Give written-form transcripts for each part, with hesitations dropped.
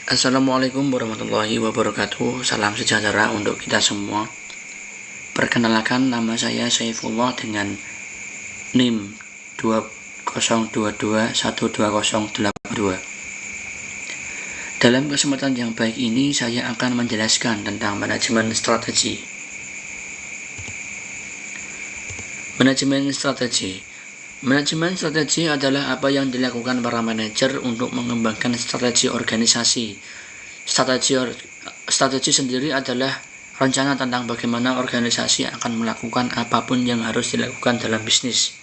Assalamualaikum warahmatullahi wabarakatuh. Salam sejahtera untuk kita semua. Perkenalkan, nama saya Saifullah dengan NIM 2022122082. Dalam kesempatan yang baik ini, saya akan menjelaskan tentang manajemen strategi. Manajemen strategi adalah apa yang dilakukan para manajer untuk mengembangkan strategi organisasi. Strategi sendiri adalah rencana tentang bagaimana organisasi akan melakukan apapun yang harus dilakukan dalam bisnis,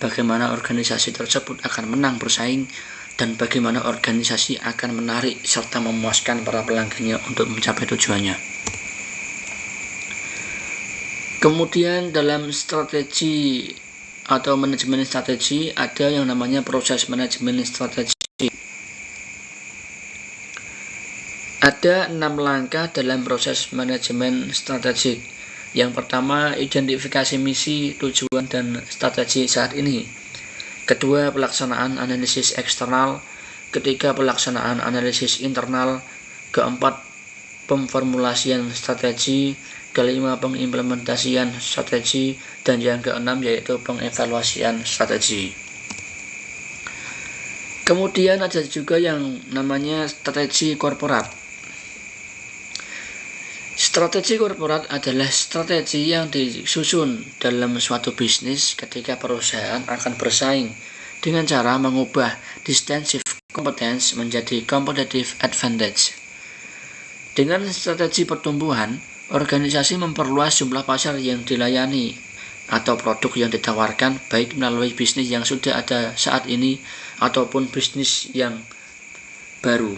bagaimana organisasi tersebut akan menang bersaing, dan bagaimana organisasi akan menarik serta memuaskan para pelanggannya untuk mencapai tujuannya. Kemudian dalam strategi atau manajemen strategi ada yang namanya proses manajemen strategi. Ada 6 langkah dalam proses manajemen strategik. Yang pertama, identifikasi misi, tujuan, dan strategi saat ini. Kedua, pelaksanaan analisis eksternal. Ketiga, pelaksanaan analisis internal. Keempat, pemformulasian strategi. Kelima, pengimplementasian strategi. Dan yang keenam yaitu pengevaluasian strategi. Kemudian ada juga yang namanya strategi korporat. Strategi korporat adalah strategi yang disusun dalam suatu bisnis ketika perusahaan akan bersaing dengan cara mengubah defensive competence menjadi competitive advantage. Dengan strategi pertumbuhan, organisasi memperluas jumlah pasar yang dilayani atau produk yang ditawarkan, baik melalui bisnis yang sudah ada saat ini ataupun bisnis yang baru.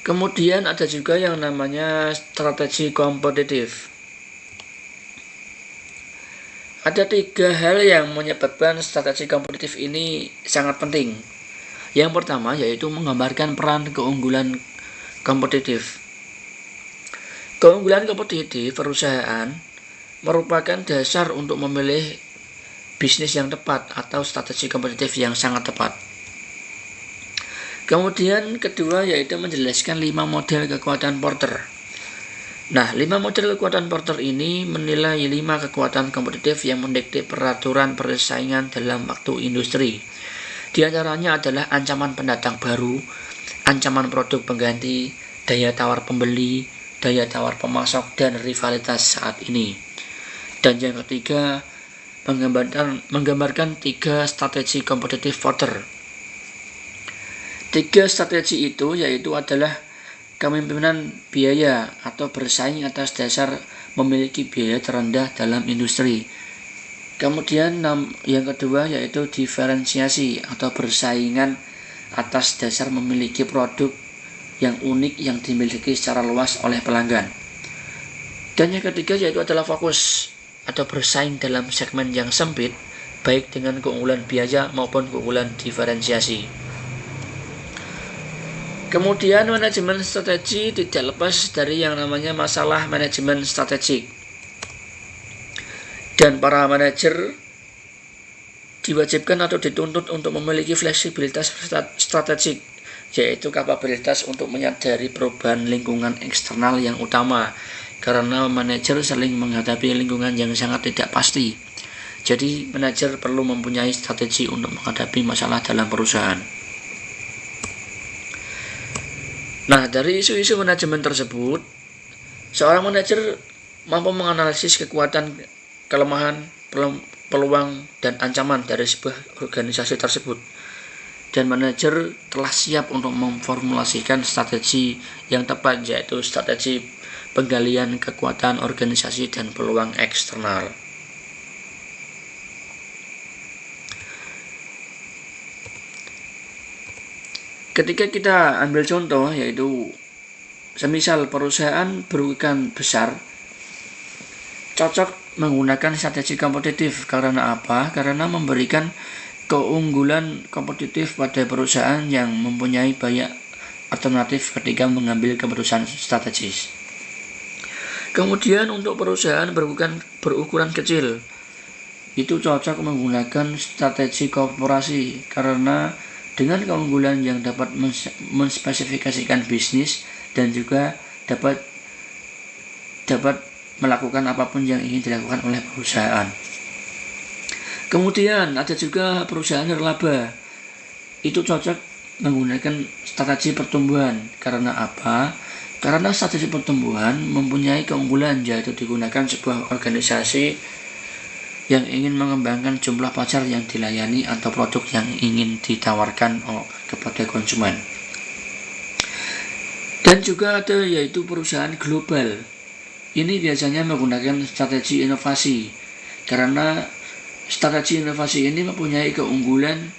Kemudian ada juga yang namanya strategi kompetitif. Ada 3 hal yang menyebabkan strategi kompetitif ini sangat penting. Yang pertama yaitu menggambarkan peran keunggulan kompetitif. Keunggulan kompetitif perusahaan merupakan dasar untuk memilih bisnis yang tepat atau strategi kompetitif yang sangat tepat. Kemudian kedua yaitu menjelaskan 5 model kekuatan Porter. Nah, 5 model kekuatan Porter ini menilai 5 kekuatan kompetitif yang mendikte peraturan persaingan dalam waktu industri. Di antaranya adalah ancaman pendatang baru, ancaman produk pengganti, daya tawar pembeli, daya tawar pemasok, dan rivalitas saat ini. Dan yang ketiga, menggambarkan 3 strategi kompetitif Porter. 3 strategi itu yaitu adalah kepemimpinan biaya atau bersaing atas dasar memiliki biaya terendah dalam industri. Kemudian yang kedua yaitu diferensiasi atau persaingan atas dasar memiliki produk yang unik yang dimiliki secara luas oleh pelanggan. Dan yang ketiga yaitu adalah fokus atau bersaing dalam segmen yang sempit, baik dengan keunggulan biaya maupun keunggulan diferensiasi. Kemudian manajemen strategi tidak lepas dari yang namanya masalah manajemen strategik. Dan para manajer diwajibkan atau dituntut untuk memiliki fleksibilitas strategik, yaitu kapabilitas untuk menyadari perubahan lingkungan eksternal yang utama, karena manajer sering menghadapi lingkungan yang sangat tidak pasti. Jadi manajer perlu mempunyai strategi untuk menghadapi masalah dalam perusahaan. Nah, dari isu-isu manajemen tersebut, seorang manajer mampu menganalisis kekuatan, kelemahan, peluang, dan ancaman dari sebuah organisasi tersebut. Dan manajer telah siap untuk memformulasikan strategi yang tepat, yaitu strategi penggalian kekuatan organisasi dan peluang eksternal. Ketika kita ambil contoh yaitu semisal perusahaan berukuran besar cocok menggunakan strategi kompetitif. Karena apa? Karena memberikan keunggulan kompetitif pada perusahaan yang mempunyai banyak alternatif ketika mengambil keputusan strategis. Kemudian untuk perusahaan berukuran kecil itu cocok menggunakan strategi korporasi karena dengan keunggulan yang dapat menspesifikasikan bisnis dan juga dapat melakukan apapun yang ingin dilakukan oleh perusahaan. Kemudian ada juga perusahaan nirlaba. Itu cocok menggunakan strategi pertumbuhan. Karena apa? Karena strategi pertumbuhan mempunyai keunggulan, yaitu digunakan sebuah organisasi yang ingin mengembangkan jumlah pasar yang dilayani atau produk yang ingin ditawarkan kepada konsumen. Dan juga ada yaitu perusahaan global. Ini biasanya menggunakan strategi inovasi, karena strategi inovasi ini mempunyai keunggulan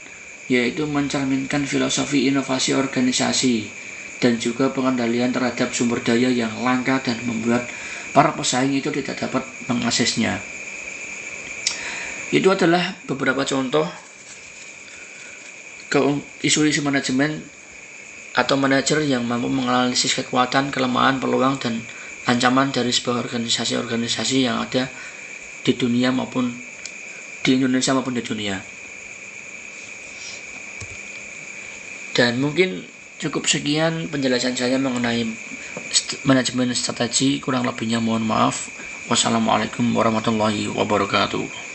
yaitu mencerminkan filosofi inovasi organisasi dan juga pengendalian terhadap sumber daya yang langka dan membuat para pesaing itu tidak dapat mengaksesnya. Itu adalah beberapa contoh isu-isu manajemen atau manajer yang mampu menganalisis kekuatan, kelemahan, peluang, dan ancaman dari sebuah organisasi-organisasi yang ada di dunia maupun di Indonesia maupun di dunia. Dan mungkin cukup sekian penjelasan saya mengenai manajemen strategi. Kurang lebihnya mohon maaf. Wassalamualaikum warahmatullahi wabarakatuh.